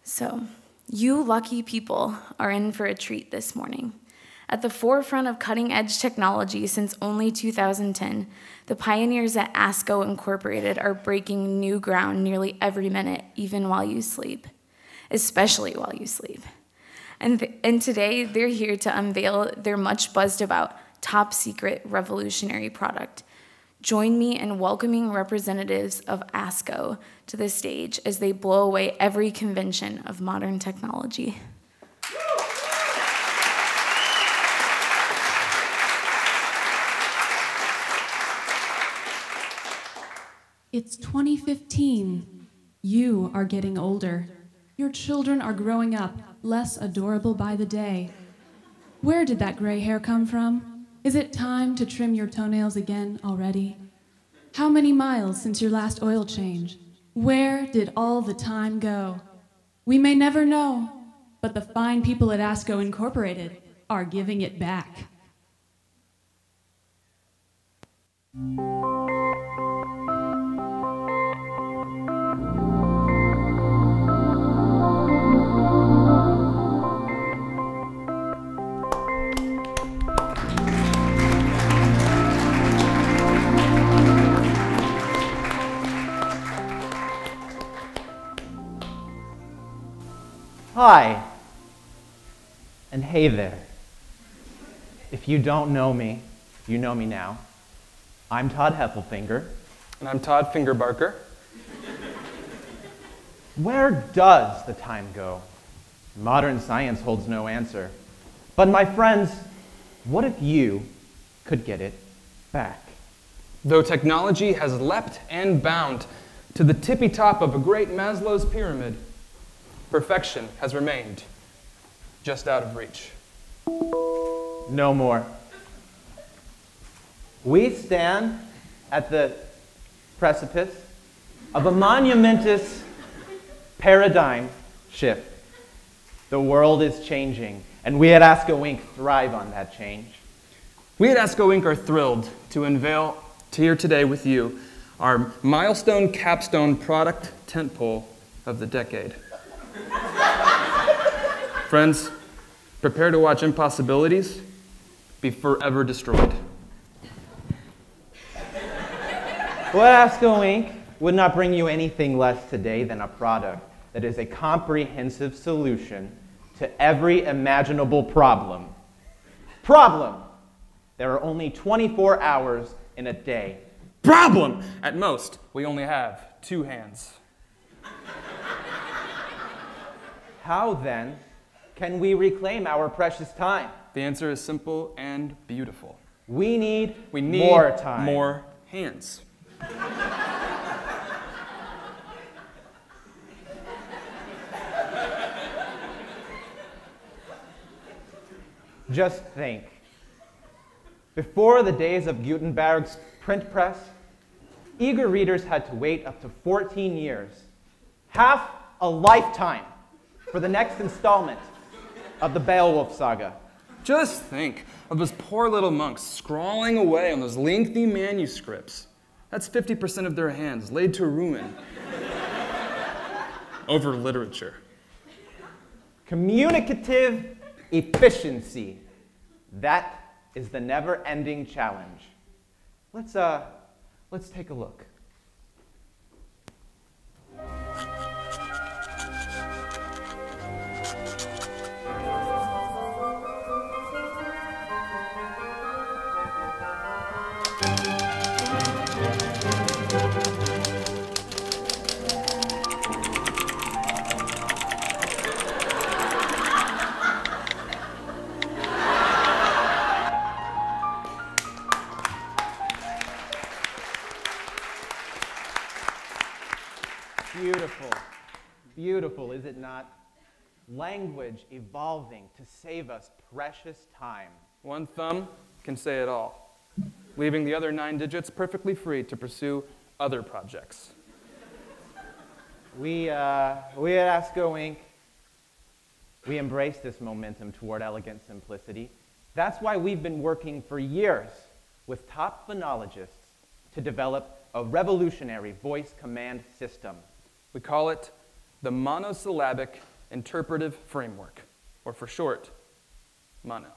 So, you lucky people are in for a treat this morning. At the forefront of cutting-edge technology since only 2010, the pioneers at ASCO Inc. are breaking new ground nearly every minute, even while you sleep, especially while you sleep. And today, they're here to unveil their much buzzed about top-secret revolutionary product. Join me in welcoming representatives of ASCO to the stage as they blow away every convention of modern technology. It's 2015. You are getting older. Your children are growing up, less adorable by the day. Where did that gray hair come from? Is it time to trim your toenails again already? How many miles since your last oil change? Where did all the time go? We may never know, but the fine people at ASCO Incorporated are giving it back. Hi, and hey there. If you don't know me, you know me now. I'm Todd Heffelfinger. And I'm Todd Fingerbarker. Where does the time go? Modern science holds no answer. But my friends, what if you could get it back? Though technology has leapt and bound to the tippy top of a great Maslow's pyramid, perfection has remained just out of reach. No more. We stand at the precipice of a monumentous paradigm shift. The world is changing, and we at ASCO Inc. thrive on that change. We at ASCO Inc. are thrilled to unveil here today with you our milestone capstone product tentpole of the decade. Friends, prepare to watch impossibilities be forever destroyed. Well, ASCO Inc. would not bring you anything less today than a product that is a comprehensive solution to every imaginable problem. Problem! There are only 24 hours in a day. Problem! At most, we only have 2 hands. How, then, can we reclaim our precious time? The answer is simple and beautiful. We need more time. More hands. Just think. Before the days of Gutenberg's print press, eager readers had to wait up to 14 years, half a lifetime, for the next installment of the Beowulf saga. Just think of those poor little monks scrawling away on those lengthy manuscripts. That's 50% of their hands laid to ruin over literature. Communicative efficiency. That is the never-ending challenge. Let's take a look. Beautiful. Beautiful, is it not? Language evolving to save us precious time. One thumb can say it all, leaving the other 9 digits perfectly free to pursue other projects. We at ASCO Inc., we embrace this momentum toward elegant simplicity. That's why we've been working for years with top phonologists to develop a revolutionary voice command system. We call it the Monosyllabic Interpretive Framework, or for short, MONO.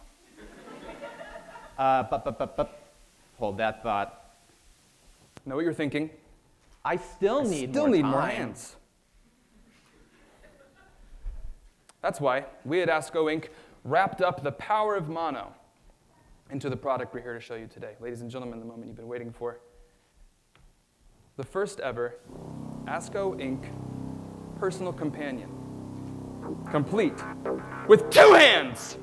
Hold that thought. Know what you're thinking? I still need more hands. That's why we at ASCO Inc. wrapped up the power of mono into the product we're here to show you today. Ladies and gentlemen, the moment you've been waiting for. The first ever ASCO Inc. personal companion, complete with 2 hands.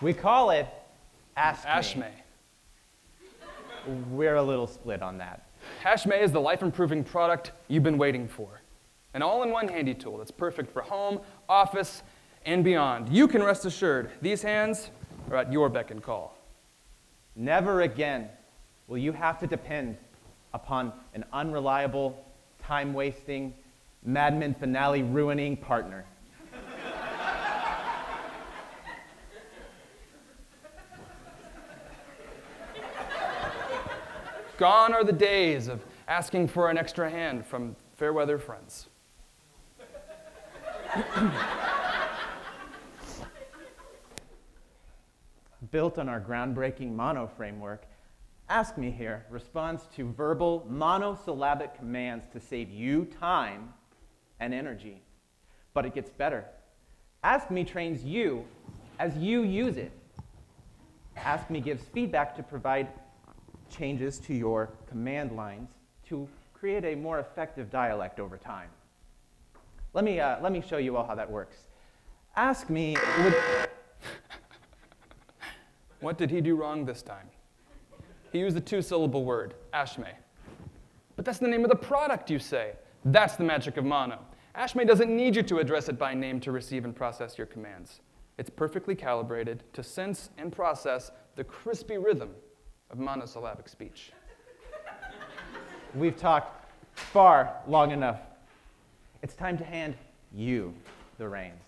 We call it Ask Me. Ashmay. We're a little split on that. Ashmay is the life-improving product you've been waiting for. An all-in-one handy tool that's perfect for home, office, and beyond. You can rest assured these hands are at your beck and call. Never again will you have to depend upon an unreliable, time-wasting, Mad Men finale-ruining partner. Gone are the days of asking for an extra hand from fair weather friends. Built on our groundbreaking mono framework, Ask Me here responds to verbal monosyllabic commands to save you time and energy. But it gets better. Ask Me trains you as you use it. Ask Me gives feedback to provide changes to your command lines to create a more effective dialect over time. Let me show you all how that works. Ask Me would... What did he do wrong this time? He used the 2-syllable word, Ashmay. But that's the name of the product, you say. That's the magic of mono. Ashmay doesn't need you to address it by name to receive and process your commands. It's perfectly calibrated to sense and process the crispy rhythm of monosyllabic speech. We've talked far long enough. It's time to hand you the reins.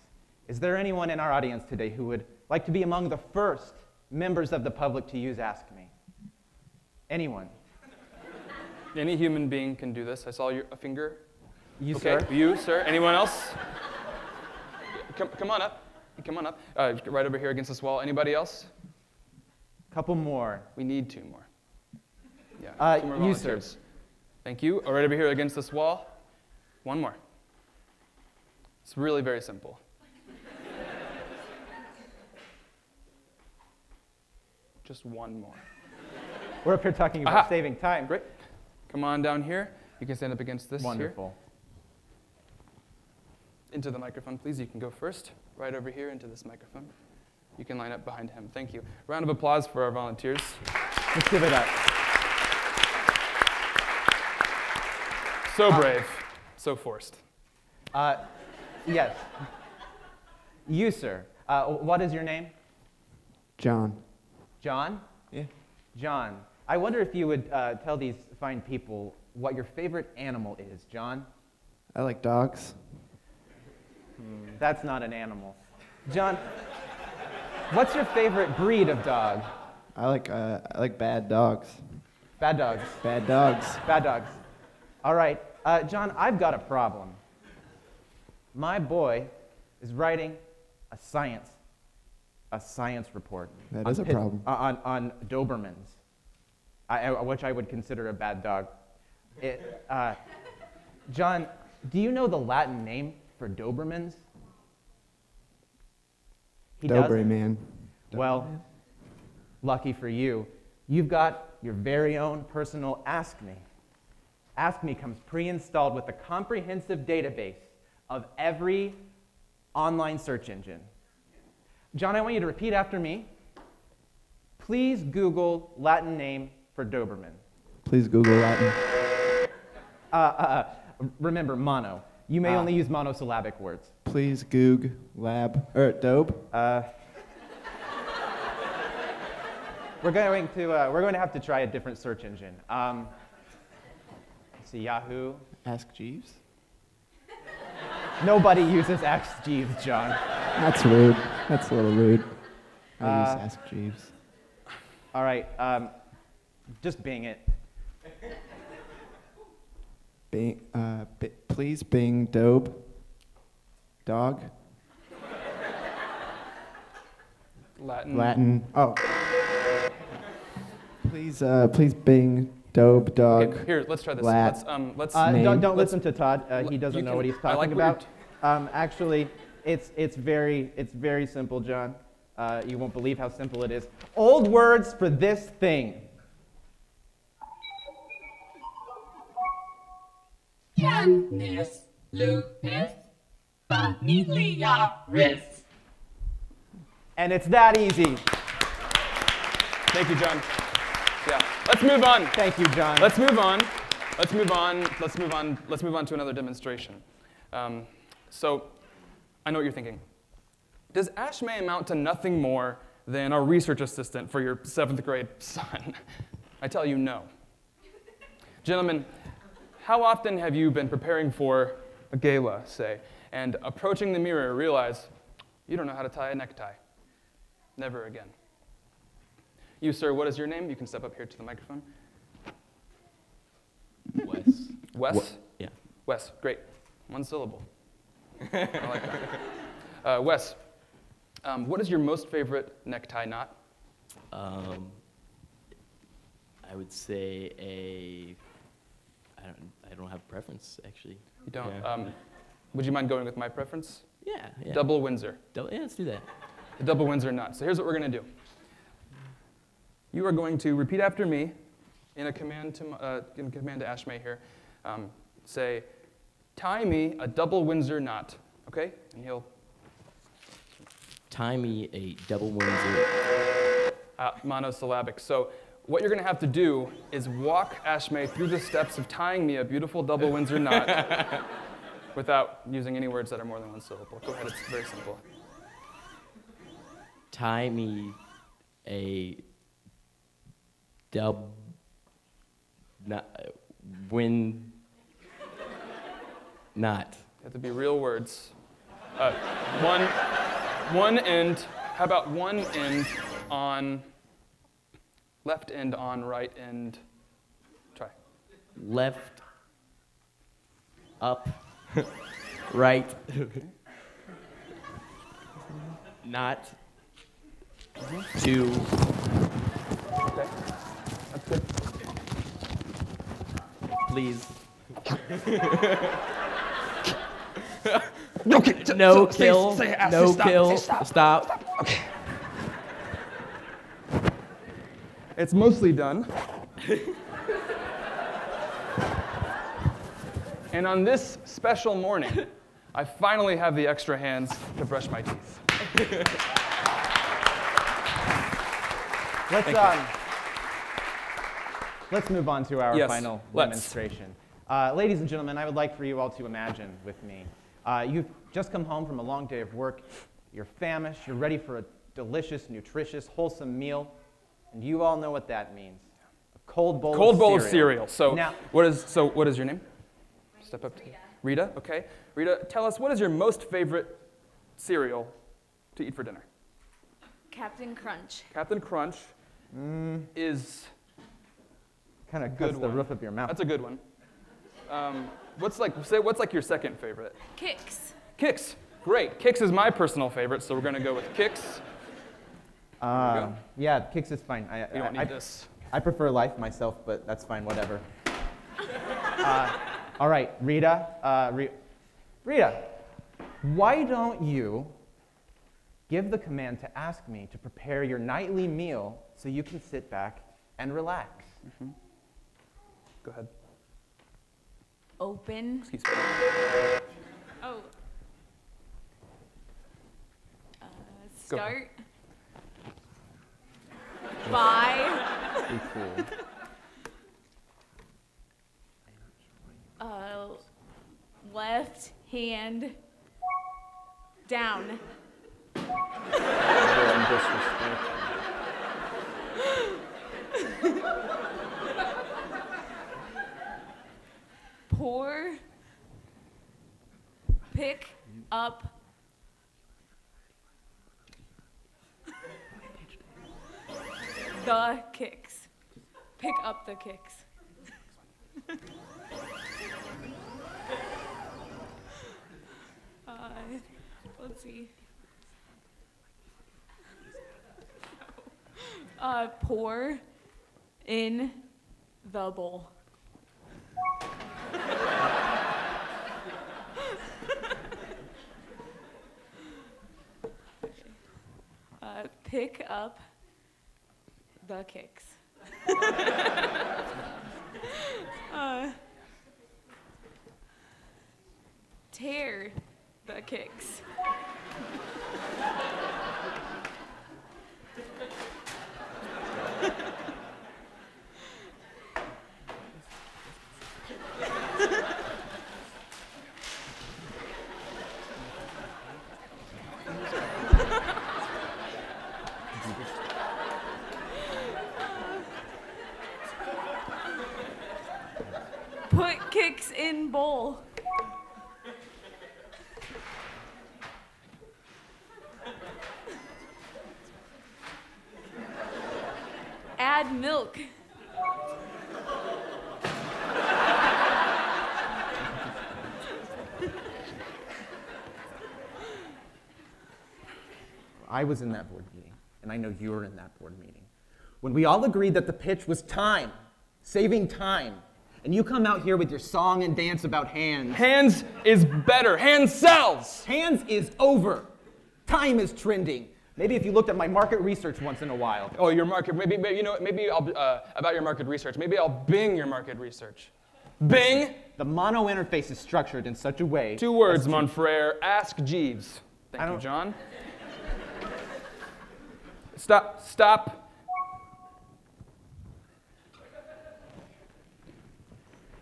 Is there anyone in our audience today who would like to be among the first members of the public to use Ask Me? Anyone? Any human being can do this. I saw a finger. You, okay, sir? You, sir. Anyone else? Come on up. Come on up. Right over here against this wall. Anybody else? Couple more. We need 2 more. Yeah, 2 more you, sir. volunteers. Thank you. Right over here against this wall. 1 more. It's really very simple. Just 1 more. We're up here talking about saving time. Great. Come on down here. You can stand up against this Wonderful. here. Into the microphone, please. You can go first. Right over here into this microphone. You can line up behind him. Thank you. Round of applause for our volunteers. Let's give it up. So brave. So forced. Yes. You, sir. What is your name? John. John? Yeah. John. I wonder if you would tell these fine people what your favorite animal is, John? I like dogs. That's not an animal. John, what's your favorite breed of dog? I like bad dogs. Bad dogs. Bad dogs. Bad dogs. All right. John, I've got a problem. My boy is writing a science report. That is a problem. On Dobermans, which I would consider a bad dog. John, do you know the Latin name for Dobermans? Doberman. Well, lucky for you, you've got your very own personal Ask Me. Ask Me comes pre-installed with a comprehensive database of every online search engine. John, I want you to repeat after me. Please Google Latin name for Doberman. Please Google Latin. Remember, mono. You may only use monosyllabic words. Please Goog Lab Dobe. We're going to have to try a different search engine. Let's see, Yahoo. Ask Jeeves. Nobody uses Ask Jeeves, John. That's rude. That's a little rude. I use Ask Jeeves. All right, just Bing it. Bing, please Bing Dobe. Dog. Latin. Oh. Please Bing Dobe Dog. Okay, here, let's try this. Lat. Let's Don't listen to Todd. He doesn't know what he's talking about. Actually, it's very simple, John. You won't believe how simple it is. Old words for this thing. Canis lupus familiaris. And it's that easy. Thank you, John. Yeah, let's move on. Thank you, John. Let's move on. Let's move on to another demonstration. So, I know what you're thinking. Does ASHME amount to nothing more than a research assistant for your 7th grade son? I tell you, no. Gentlemen, how often have you been preparing for a gala, say, and approaching the mirror realize you don't know how to tie a necktie? Never again. You, sir, what is your name? You can step up here to the microphone. Wes. Wes? Yeah. Wes, great. One syllable. I like that. Wes, what is your most favorite necktie knot? I would say I don't have a preference, actually. You don't? Yeah. Would you mind going with my preference? Yeah. Double Windsor. Yeah, let's do that. The double Windsor knot. So here's what we're going to do. You are going to repeat after me in a command to ASHME here. Say, tie me a double Windsor knot, okay? And he'll Tie me a double Windsor. monosyllabic. So what you're going to have to do is walk ASHME through the steps of tying me a beautiful double Windsor knot without using any words that are more than one syllable. Go ahead, it's very simple. Tie me a knot. They have to be real words. One end, how about one end on, left end on, right end, try. Left, up, right, not, to, Okay, that's good. please. Okay, No kill, say no stop, kill, say stop. stop. Okay. It's mostly done. And on this special morning, I finally have the extra hands to brush my teeth. Let's move on to our Yes, final let's. demonstration. Ladies and gentlemen, I would like for you all to imagine with me. You've just come home from a long day of work. You're famished. You're ready for a delicious, nutritious, wholesome meal. And you all know what that means. A cold bowl of cereal. So, Now, what is your name? Step up to Rita. Okay. Rita, tell us, what is your most favorite cereal to eat for dinner? Captain Crunch. Captain Crunch is kind of good cuts the one. roof of your mouth. That's a good one. What's your second favorite? Kix. Kix. Great. Kix is my personal favorite, so we're going to go with Kix. Yeah, Kix is fine. You don't need this. I prefer Life myself, but that's fine, whatever. All right, Rita. Rita, why don't you give the command to ask me to prepare your nightly meal so you can sit back and relax. Go ahead. Open. Excuse me. Oh. Go ahead. Start. By. Be cool. Left hand down. I'm disrespectful. Pour. Pick up. The kicks. Pick up the kicks. Let's see. Pour in the bowl. Pick up the kicks. Tear the kicks. Put kicks in bowl. Add milk. I was in that board meeting, and I know you were in that board meeting, when we all agreed that the pitch was time, saving time, and you come out here with your song and dance about hands. Hands is better. Hands sells. Hands is over. Time is trending. Maybe if you looked at my market research once in a while. Oh, your market. Maybe you know. Maybe I'll about your market research. Maybe I'll Bing your market research. Bing. The mono interface is structured in such a way. 2 words, mon frere. Ask Jeeves. Thank you, John. Stop. Stop.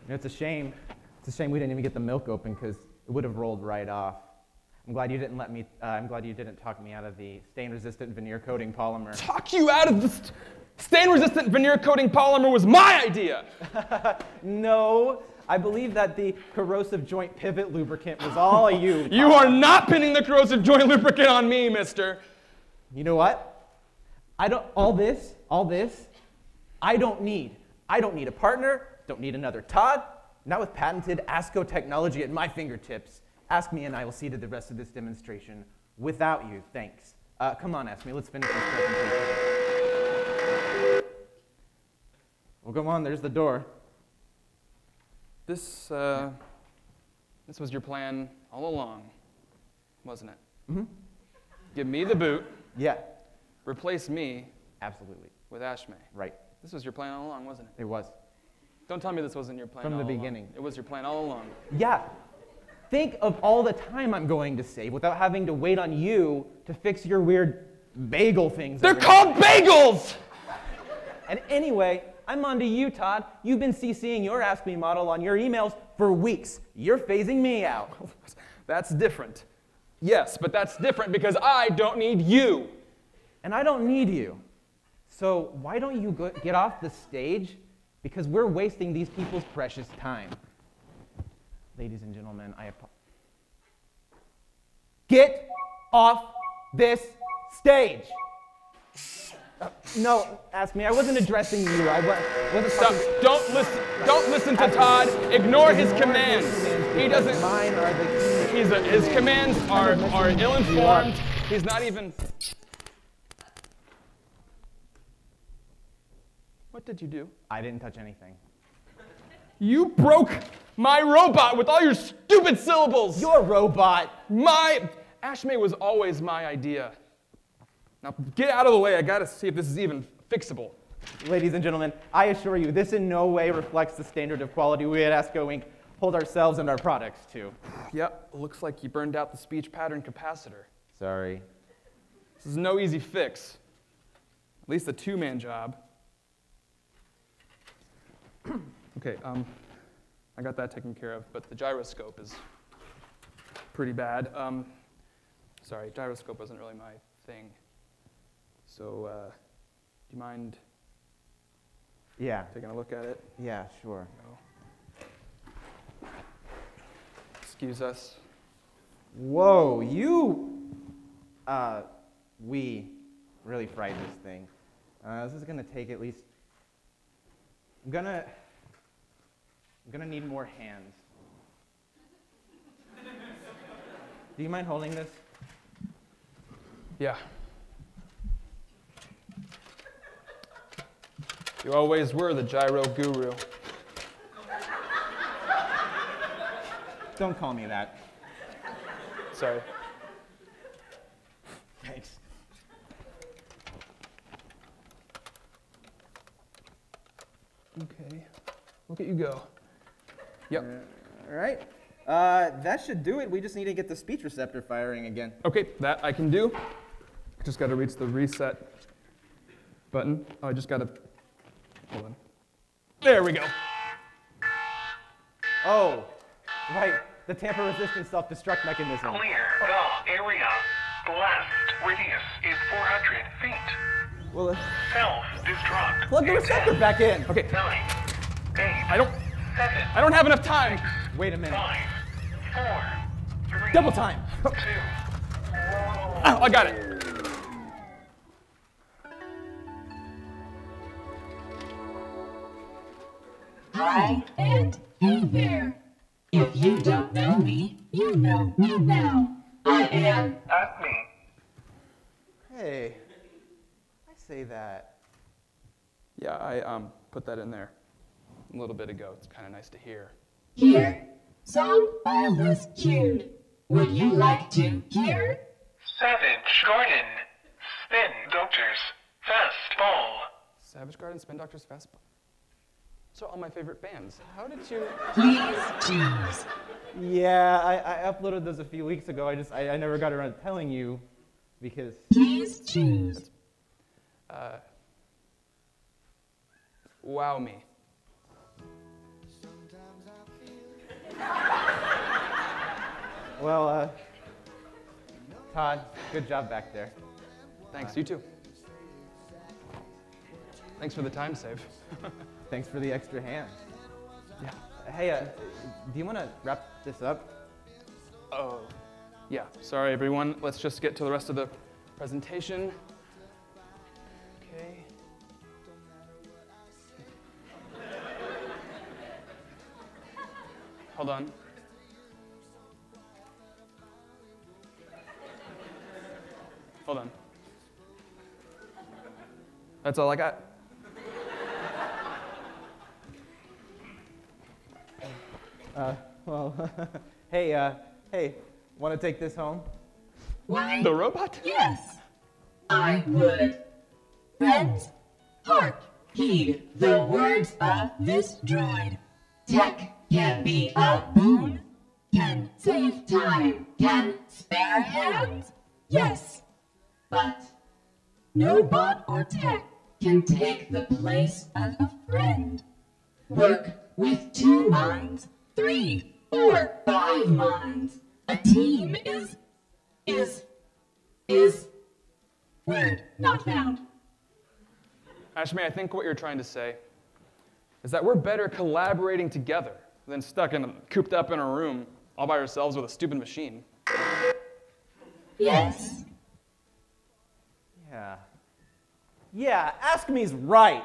You know, it's a shame. It's a shame we didn't even get the milk open because it would have rolled right off. I'm glad you didn't let me. I'm glad you didn't talk me out of the stain-resistant veneer coating polymer. Talk you out of the stain-resistant veneer coating polymer was my idea. No, I believe that the corrosive joint pivot lubricant was all you. You are not pinning the corrosive joint lubricant on me, mister. You know what? All this, I don't need. I don't need a partner, don't need another Todd, not with patented ASCO technology at my fingertips. Ask me and I will see to the rest of this demonstration without you, thanks. Come on, Ask me, let's finish this presentation. Well, come on, there's the door. This was your plan all along, wasn't it? Mm-hmm. Give me the boot. Yeah. Replace me. Absolutely. With Ashmay. Right. This was your plan all along, wasn't it? It was. Don't tell me this wasn't your plan From all the along. beginning. It was your plan all along. Yeah. Think of all the time I'm going to save without having to wait on you to fix your weird bagel things. They're called bagels! And anyway, I'm on to you, Todd. You've been CCing your Ask Me model on your emails for weeks. You're phasing me out. That's different. Yes, but that's different because I don't need you. And I don't need you. So why don't you get off the stage? Because we're wasting these people's precious time. Ladies and gentlemen, get off this stage. No, Ask Me. I wasn't addressing you. I wasn't. Stop. Don't listen to Todd. Ignore his commands. He doesn't. Mine are the. His commands are ill-informed. He's not even. What did you do? I didn't touch anything. You broke my robot with all your stupid syllables. Your robot. Ashmay was always my idea. Now get out of the way. I gotta see if this is even fixable. Ladies and gentlemen, I assure you, this in no way reflects the standard of quality we at ASCO Inc. hold ourselves and our products to. Yep, looks like you burned out the speech pattern capacitor. Sorry. This is no easy fix. At least a two-man job. Okay, I got that taken care of, but the gyroscope is pretty bad. Sorry, gyroscope wasn't really my thing. So, do you mind Yeah. taking a look at it? Yeah, sure. No. Excuse us. Whoa, we really fried this thing. This is gonna take at least, I'm gonna need more hands. Do you mind holding this? Yeah. You always were the gyro guru. Don't call me that. Sorry. Thanks. Okay. Look at you go. Yep. All right. That should do it. We just need to get the speech receptor firing again. Okay, that I can do. Just got to reach the reset button. Oh, I just got to, hold on. There we go. Oh, right. The tamper-resistant self-destruct mechanism. Clear the area. Blast radius is 400 feet. Well, Self-destruct. plug the receptor back in. Okay, 9, 8, I don't have enough time. Wait a minute. 5, 4, 3, Double time. 2, Oh, I got it. Hi, and hey there. If you don't know me, you know me now. I am. That's me. Hey, I say that. Yeah, I put that in there a little bit ago. It's kind of nice to hear. Here, song file is queued. Would you like to hear? Savage Garden. Spin Doctors. Fastball. Savage Garden, Spin Doctors, Fastball. Those are all my favorite bands. How did you? Please choose. Yeah, I uploaded those a few weeks ago. I never got around to telling you because. Please choose. Wow me. Well, Todd, good job back there. Thanks, you too. Thanks for the time save. Thanks for the extra hand. Yeah. Hey, do you want to wrap this up? Oh, yeah. Sorry, everyone. Let's just get to the rest of the presentation. Okay. Hold on. Hold on. That's all I got. Well, hey, want to take this home? Why? The robot? Yes, I would. Friends, hark, heed the words of this droid. Tech can be a boon, can save time, can spare hands. Yes, but no bot or tech can take the place of a friend. Work with 2 minds, 3, 4, 5 minds. A team is word not found. Ashmay, I think what you're trying to say is that we're better collaborating together than cooped up in a room all by ourselves with a stupid machine. Yes. Yeah, Ask Me's right.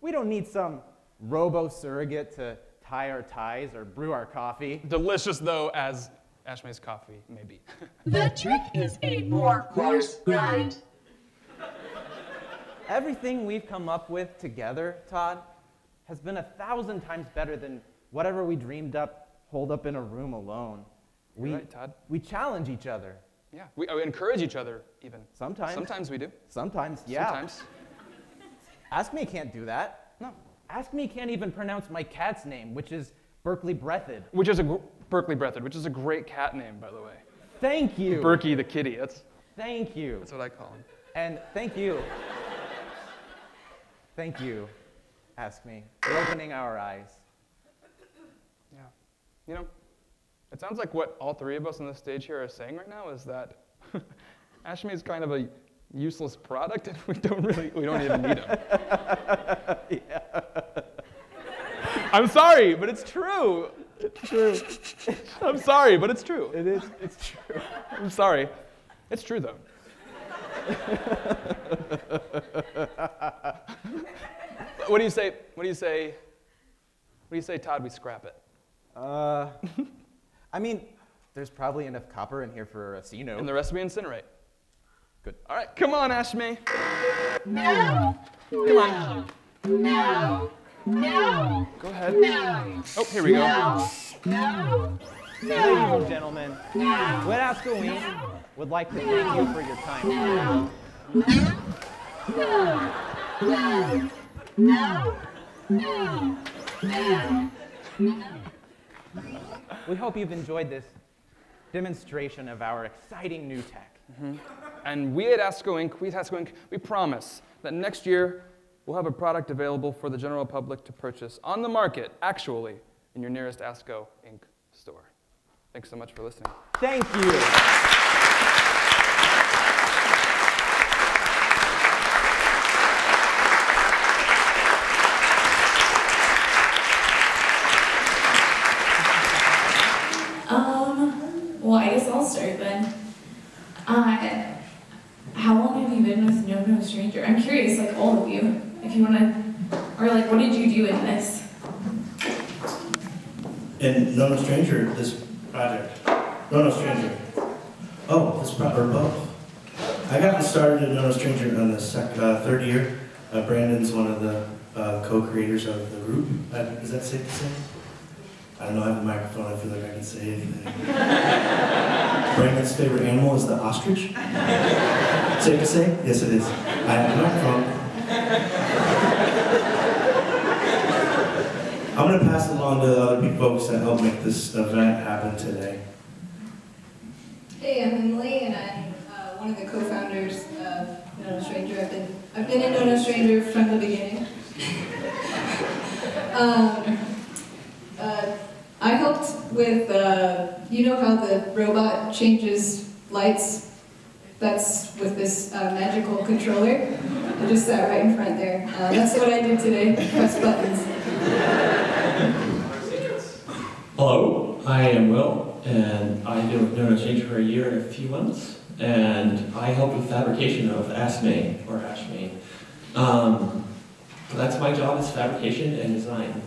We don't need some robo-surrogate to tie our ties or brew our coffee. Delicious, though, as Ashmay's coffee may be. The trick is a more coarse grind. Everything we've come up with together, Todd, has been 1,000 times better than whatever we dreamed up, holed up in a room alone. You're right, Todd. We challenge each other. Yeah, we encourage each other even. Sometimes. Sometimes we do. Sometimes, yeah. Sometimes. Ask Me can't do that. No. Ask Me can't even pronounce my cat's name, which is Berkeley Breathed. Which is Berkeley Breathed, which is a great cat name, by the way. Thank you. Berkey the kitty. Thank you. That's what I call him. And thank you. Thank you, Ask Me, for opening our eyes. Yeah. You know, it sounds like what all three of us on the stage here are saying right now is that ASCO is kind of a useless product, and we don't even need him. Yeah. I'm sorry, but it's true. It's true. I'm sorry, but it's true. It is. It's true. I'm sorry. It's true, though. What do you say? What do you say? What do you say, Todd? We scrap it. I mean, there's probably enough copper in here for a C note. And the rest we incinerate. Good. All right, come on, Ashme. No. Come on. No. No. Go ahead. No. Oh, here we go. No. No. Ladies and gentlemen, ASCO Inc. would like to thank you for your time. No. No. No. No. No. We hope you've enjoyed this demonstration of our exciting new tech. Mm-hmm. And we at ASCO Inc., we promise that next year we'll have a product available for the general public to purchase on the market, actually, in your nearest ASCO Inc. store. Thanks so much for listening. Thank you. Well, I guess I'll start then. How long have you been with No Stranger? I'm curious, like all of you, if you want to, or like what did you do in this? In No Stranger, this project. No Stranger. Oh, this project, or both. I got started in No Stranger on the third year. Brandon's one of the co-creators of the group. Is that safe to say? I don't know, I have a microphone, I feel like I can say anything. Brandon's favorite animal is the ostrich. Safe to say? Yes, it is. I have a microphone. I'm going to pass it along to the other folks that helped make this event happen today. Hey, I'm Emily, and I'm one of the co-founders of No Stranger. I've been in No Stranger from the beginning. I helped with, you know how the robot changes lights? That's with this magical controller. I just sat right in front there. That's what I did today, press buttons. Hello, I am Will, and I've been with No Stranger for a year and a few months, and I helped with fabrication of ASME, or ASME. So that's my job, is fabrication and design.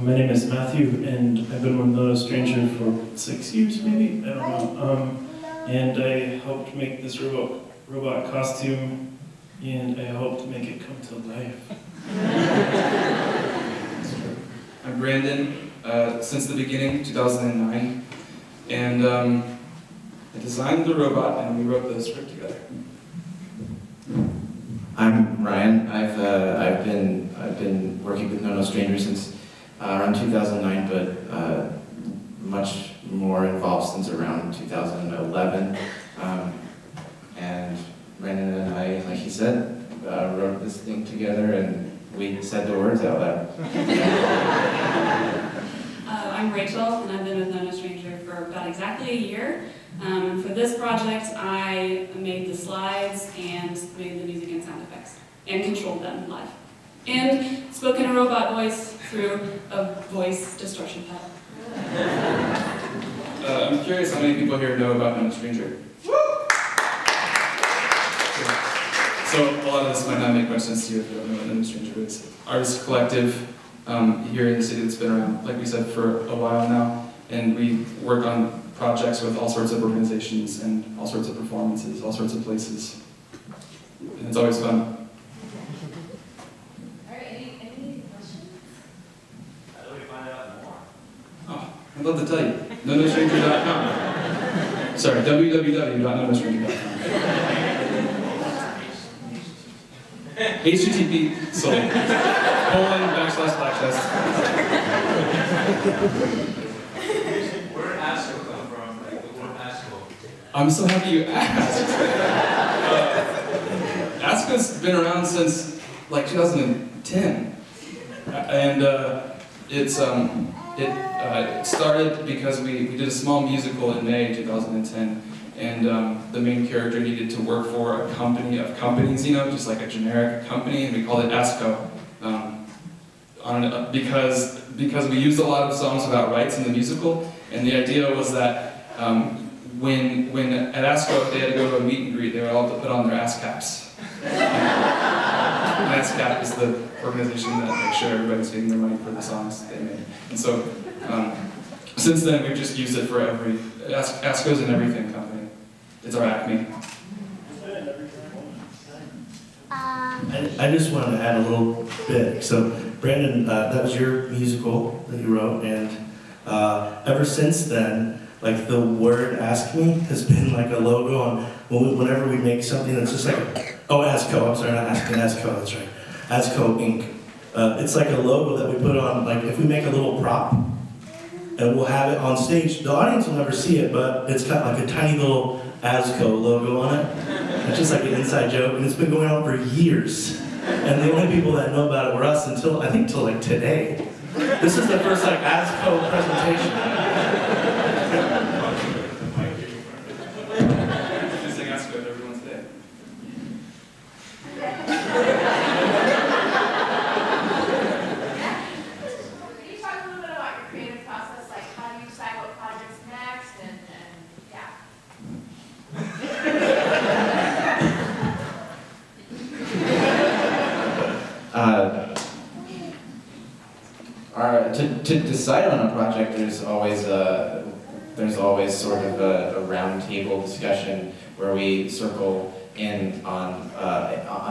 My name is Matthew, and I've been with No Stranger for 6 years, maybe? I don't know. And I helped make this robot costume, and I helped make it come to life. I'm Brandon, since the beginning, 2009, and I designed the robot, and we wrote the script together. I'm Ryan. I've been working with No Stranger since around 2009, but much more involved since around 2011. And Brandon and I, like he said, wrote this thing together, and we said the words out loud. I'm Rachel, and I've been with No Stranger for about exactly a year. And for this project, I made the slides and made the music and sound effects, and controlled them live. And spoke in a robot voice through a voice distortion pedal. I'm curious how many people here know about No Stranger. So a lot of this might not make much sense to you if you don't know what No Stranger is. Artist collective here in the city that's been around, like we said, for a while now, and we work on projects with all sorts of organizations and all sorts of performances, all sorts of places. And it's always fun. I'd love to tell you. NoNoStranger.com. Sorry, www.nonostranger.com. HTTP // Where did ASCO come from? Like the word ASCO. I'm so happy you asked. ASCO's been around since like 2010, and it started because we did a small musical in May 2010, and the main character needed to work for a company of companies, you know, just like a generic company, and we called it ASCO. Because we used a lot of songs about rights in the musical, and the idea was that when at ASCO they had to go to a meet and greet, they were all to put on their ASCAPs. ASCAP is the organization that makes sure everybody's getting their money for the songs they made. And so since then we've just used it for ASCO's an everything company. It's our Acme. I just wanted to add a little bit. So, Brandon, that was your musical that you wrote, and ever since then, like the word "Ask Me" has been like a logo on whenever we make something that's just like, oh, ASCO. I'm sorry, not asking ASCO. That's right, ASCO Inc. It's like a logo that we put on. Like if we make a little prop, and we'll have it on stage. The audience will never see it, but it's got like a tiny little ASCO logo on it. It's just like an inside joke, and it's been going on for years. And the only people that know about it were us until, I think, till like today. This is the first like ASCO presentation. Using ASCO to everyone's day. Can you talk a little bit about your creative process? Like, how do you decide what project's next? And yeah. To decide on a project, there's always sort of a round table discussion where we circle in on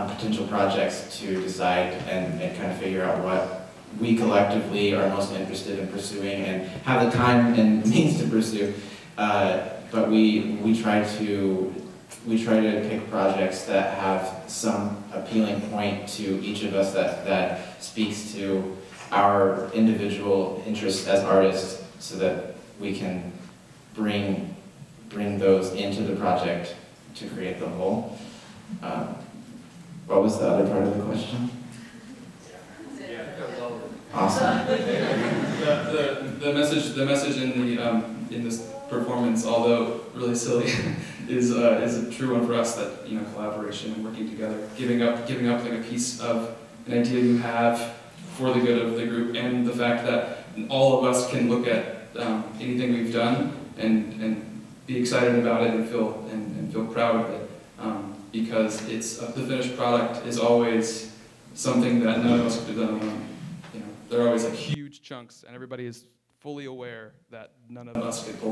potential projects to decide and kind of figure out what we collectively are most interested in pursuing and have the time and means to pursue. But we try to pick projects that have some appealing point to each of us that speaks to our individual interests as artists, so that we can bring those into the project to create the whole. What was the other part of the question? Awesome. The message in this performance, although really silly, is a true one for us. That, you know, collaboration and working together, giving up like a piece of an idea you have for the good of the group, and the fact that all of us can look at anything we've done and be excited about it and feel proud of it, because it's the finished product is always something that none of us could have done alone. You know, they're always like huge chunks, and everybody is fully aware that none of us could have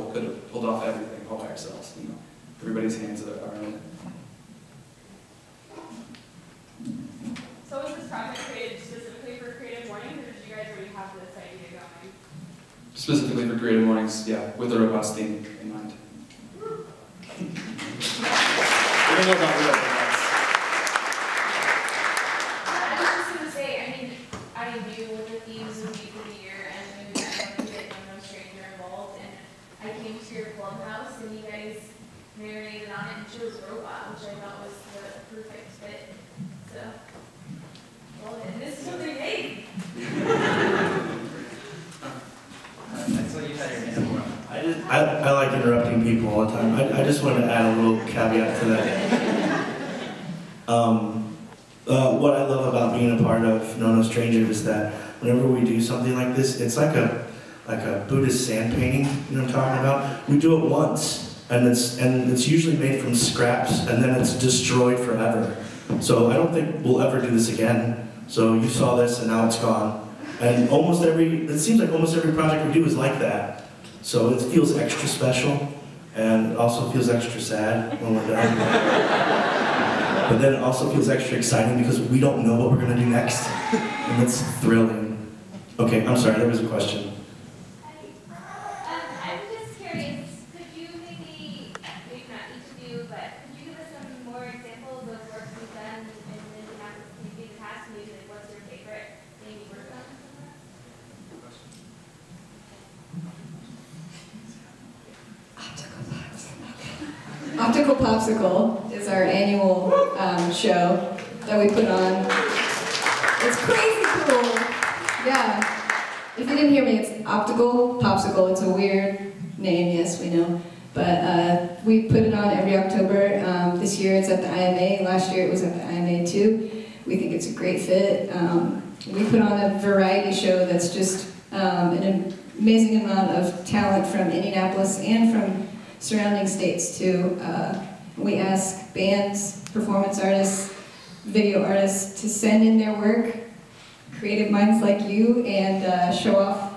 pulled off everything all by ourselves. You know, everybody's hands are in it. So was this project created specifically for Creative Mornings, or did you guys already have this idea going? Specifically for Creative Mornings, yeah, with the robots theme in mind. We don't know about real robots. I was just going to say, I mean, I knew what the themes would be for the year, and knew that I wanted to get No Stranger involved, and I came to your clubhouse, and you guys marinated on it and chose Robot, which I thought was the perfect fit. So, well, and this is what they made. I saw you had your hand up. I like interrupting people all the time. I just wanted to add a little caveat to that. What I love about being a part of No Stranger is that whenever we do something like this, it's like a Buddhist sand painting. You know what I'm talking about? We do it once, and it's usually made from scraps, and then it's destroyed forever. So I don't think we'll ever do this again. So you saw this, and now it's gone. And it seems like almost every project we do is like that. So it feels extra special, and it also feels extra sad when we're done. But then it also feels extra exciting because we don't know what we're going to do next. And it's thrilling. Okay, I'm sorry, there was a question. I'm just curious, could you maybe Magical Popsicle is our annual show that we put on. It's crazy cool. Yeah. If you didn't hear me, it's Optical Popsicle. It's a weird name, yes, we know. But we put it on every October. This year it's at the IMA. Last year it was at the IMA too. We think it's a great fit. We put on a variety show that's just an amazing amount of talent from Indianapolis and from surrounding states too. We ask bands, performance artists, video artists to send in their work, creative minds like you, and show off.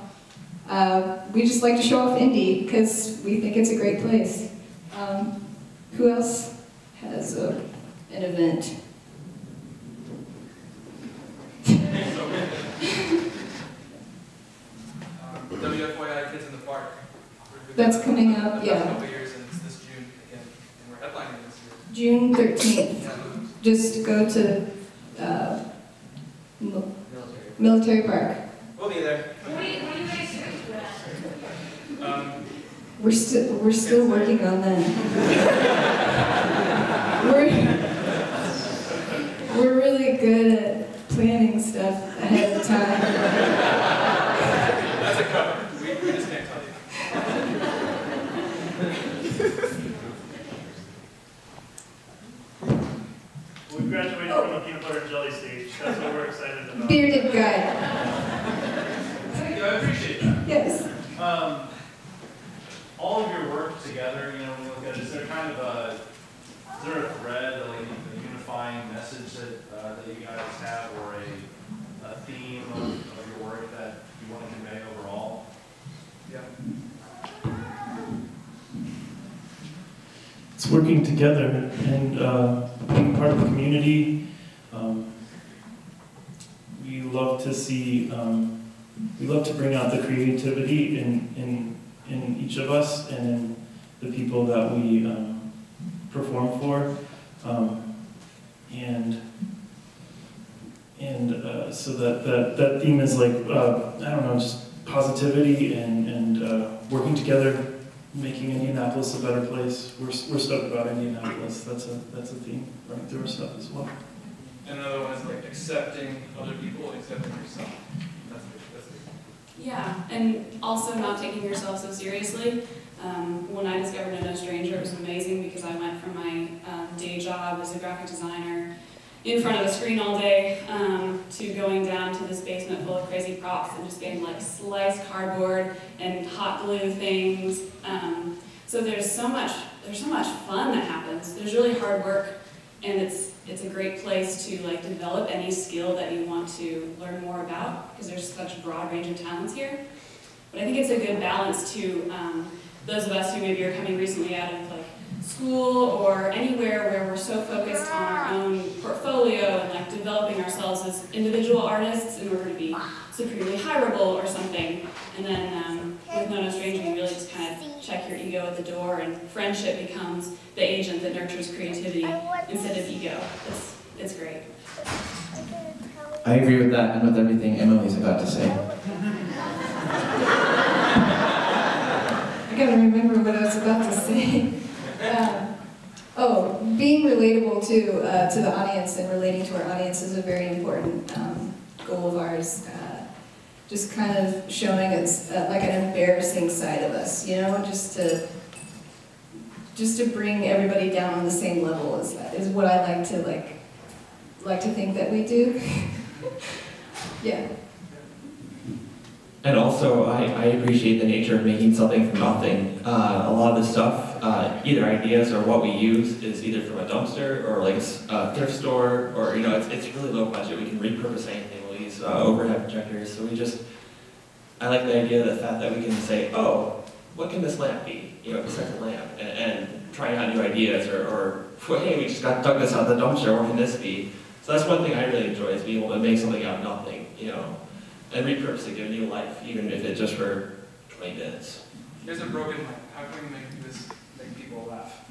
We just like to show off indie because we think it's a great place. Who else has an event? WFYI Kids in the Park. That's coming up, The yeah. past couple years, and it's this June again, and we're headlining this year. June 13th. Just go to Military Park. We'll be there. What do you guys do for that? We're still working on that. we're really good at planning stuff ahead of time. That's a cover. We just can't tell you. We graduated from the peanut butter and jelly stage. That's what we're excited about. Bearded guy. Thank you. I appreciate that. Yes. All of your work together, you know, when you look at it, is there kind of is there a thread, like a unifying message that you guys have, or a theme of your work that you want to convey overall? Yeah. It's working together and being part of the community. We love to see, we love to bring out the creativity in each of us and in the people that we perform for. So that theme is like, I don't know, just positivity and working together, making Indianapolis a better place. We're stoked about Indianapolis. That's a theme running through our stuff as well. And another one is like accepting other people, accepting yourself. That's big. Yeah, and also not taking yourself so seriously. When I discovered No Stranger, it was amazing because I went from my day job as a graphic designer in front of a screen all day to going down to this basement full of crazy props and just getting like sliced cardboard and hot glue things. So there's so much fun that happens. There's really hard work, and it's a great place to like develop any skill that you want to learn more about because there's such a broad range of talents here. But I think it's a good balance to those of us who maybe are coming recently out of like school or anywhere where we're so focused on our own portfolio and like developing ourselves as individual artists in order to be supremely hireable or something. And then with No Stranger, you really just kind of check your ego at the door, and friendship becomes the agent that nurtures creativity instead of ego. It's great. I agree with that and with everything Emily's about to say. I gotta remember what I was about to say. Being relatable to the audience and relating to our audience is a very important goal of ours. Just kind of showing us like an embarrassing side of us, you know, just to bring everybody down on the same level is what I like to think that we do. Yeah. And also, I appreciate the nature of making something from nothing. A lot of the stuff, either ideas or what we use, is either from a dumpster or like a thrift store, or you know, it's really low budget. We can repurpose anything. We'll use overhead projectors. So I like the idea of the fact that we can say, oh, what can this lamp be? You know, besides a lamp, and trying out new ideas, or hey, we just dug this out of the dumpster. What can this be? So that's one thing I really enjoy, is being able to make something out of nothing. You know. And repurpose it, give it new life, even if it's just for 20 minutes. Here's a broken mic. How can we make people laugh?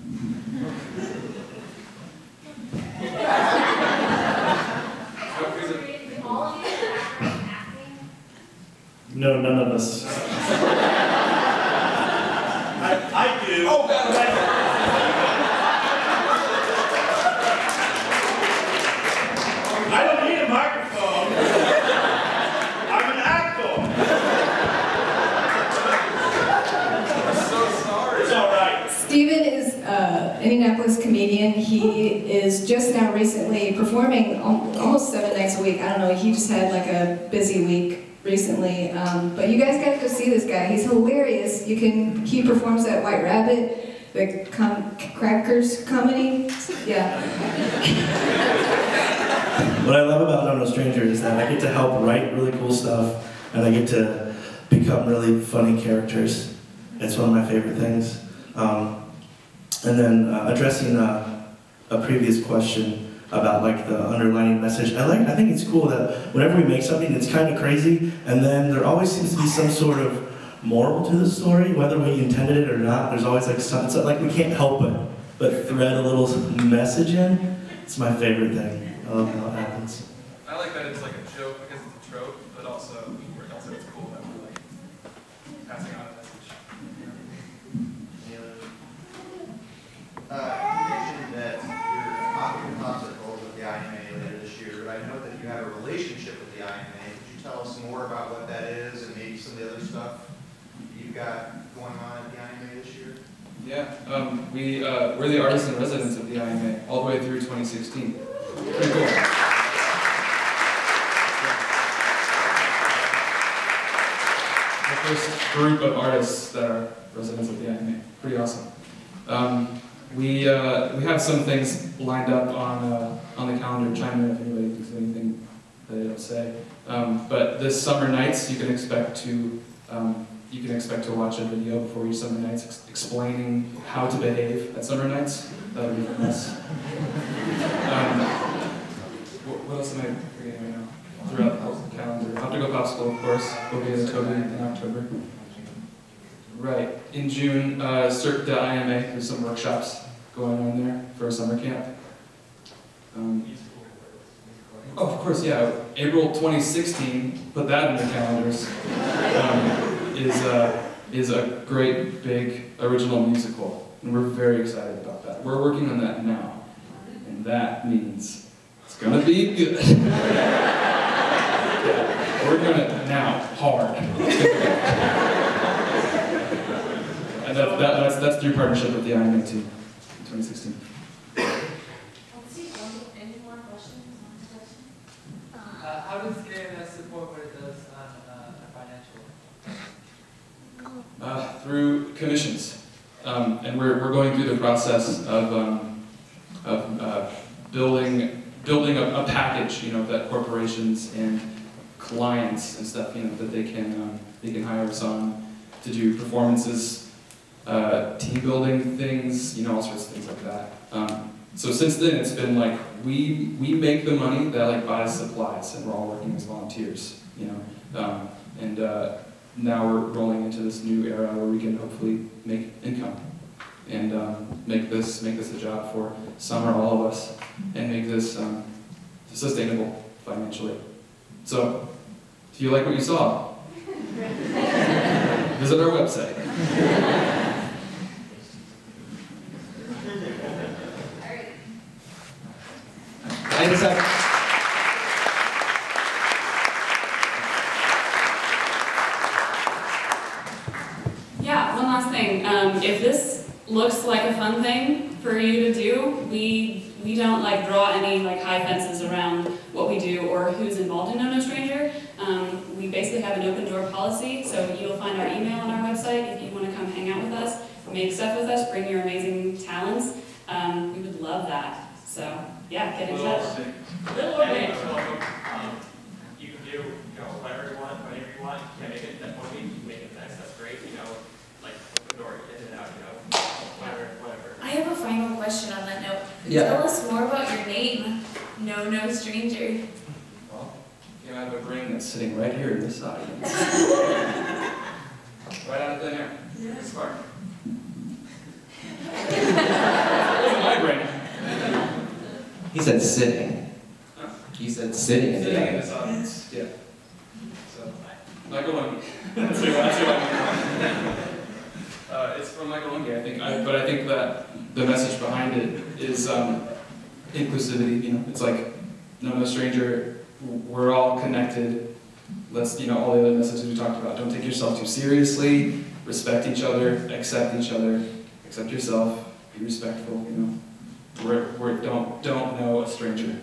No, none of us. I do. Oh, God. now recently performing almost 7 nights a week. I don't know, he just had like a busy week recently. But you guys gotta go see this guy. He's hilarious. He performs at White Rabbit, the Crackers comedy. Yeah. What I love about No No Stranger is that I get to help write really cool stuff, and I get to become really funny characters. It's one of my favorite things. And then addressing a previous question about like the underlining message, I think it's cool that whenever we make something that's kind of crazy, and then there always seems to be some sort of moral to the story, whether we intended it or not. There's always like something, like we can't help it but thread a little message in. It's my favorite thing. I love how it happens. I like that it's like a joke because it's a trope, but also it's cool that we're like passing on a message. You mentioned that you're off your concert goals with the IMA later this year, but I know that you have a relationship with the IMA. Could you tell us more about what that is and maybe some of the other stuff you've got going on at the IMA this year? Yeah, we're the artists in residence of the IMA all the way through 2016. Pretty cool. The first group of artists that are residents of the IMA. Pretty awesome. We have some things lined up on the calendar. Chime in if anybody thinks of anything that I don't say. But this summer nights, you can expect to watch a video before each summer nights explaining how to behave at summer nights. That would be nice. What else am I forgetting right now? Throughout the calendar. Optical Popsicle, of course, will be in Toby in October. Right. In June, Cirque de IMA, there's some workshops going on there for a summer camp. Oh, of course, yeah. April 2016, put that in your calendars, is a great, big, original musical. And we're very excited about that. We're working on that now. And that means it's gonna be good. Yeah, we're doing it now, hard. And that's through partnership with the IMA too, in 2016. How does CreativeMornings support what it does on financial? Through commissions, and we're going through the process of building a package, that corporations and clients and stuff, that they can hire us on to do performances, team building things, all sorts of things like that. So since then, it's been like we make the money that buys supplies, and we're all working as volunteers, and now we're rolling into this new era where we can hopefully make income and make this a job for some or all of us, and make this sustainable financially. So, if you like what you saw, visit our website. Yeah, one last thing. If this looks like a fun thing for you to do, we don't draw any high fences around what we do or who's involved in No No Stranger. We basically have an open door policy, so you'll find our email on our website if you want to come hang out with us, make stuff with us, bring your amazing talents. We would love that. So yeah, get in touch. You can do whatever you want, whenever you want. You can make it that 1 week, you can make it next. That's great. Open door, in and out. Whatever. I have a final question on that note. Yeah. Tell us more about your name, No No Stranger. Well, I have a brain that's sitting right here in this audience. Right out of thin air. Yeah. Smart. It wasn't my brain. He said sitting. Huh? He said sitting in the Sitting in audience. this audience. Yeah. So, Michael Lungi. That's who I mean. It's from Michael Lungi, I think. But I think that the message behind it is inclusivity. It's like No No Stranger. We're all connected. Let's, all the other messages we talked about. Don't take yourself too seriously. Respect each other. Accept each other. Accept yourself. Be respectful. Don't know a stranger,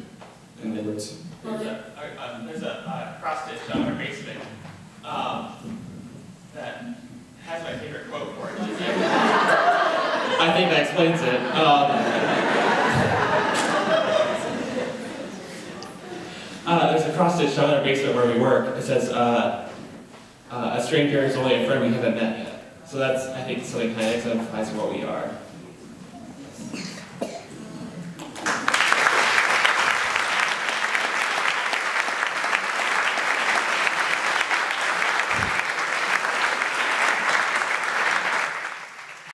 in other words. There's a cross-stitch on our basement that has my favorite quote for it. I think that explains it. There's a cross-stitch on our basement where we work. It says, a stranger is only a friend we haven't met yet. So that's, I think, something kind of exemplifies what we are.